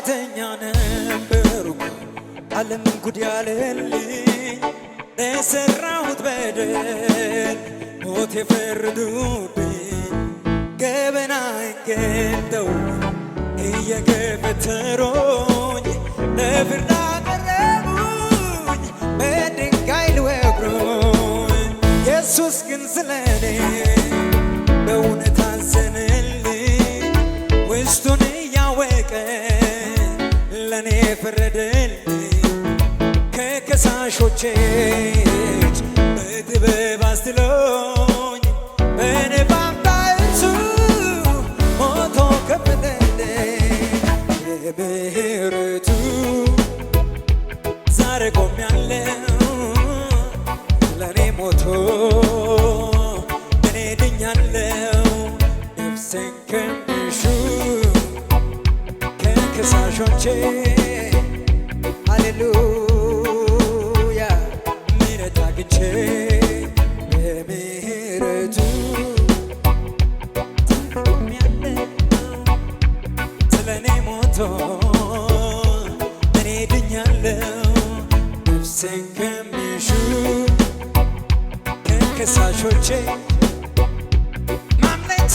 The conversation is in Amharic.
ኃጢአተኛ ነበርኩ ዓለም ጉድ ያለልኝ ለሠራሁት በደል ሞት የፈረዱብኝ ገበናዬን ገልጠው እየገፈተሩኝ ለፍርድ አቀረቡኝ በድንጋይ ሊወግሩኝ ኢየሱስ ግን ስለኔ በእውነት አዘነልኝ ውስጡን እያወቀ ለኔ ፈረደልኝ ከከሳሾቼ እጅ በጥበብ አስጥሎኝ በንባብ እርሱ ሞቶ ከፈለልኝ በምሕረቱ ዛሬ ቆሜያለሁ ለኔ ሞቶ እኔ ድኛለሁ ነፍሴን ከሚሹ ከከሳሾቼ ሃሌሉያ ምሕረት አግኝቼ በምሕረቱ ቆሜያለሁ ስለኔ ሞቶ እኔ ድኛለሁ ነፍሴን ከሚሹ ከከሳሾቼ ማምለጥ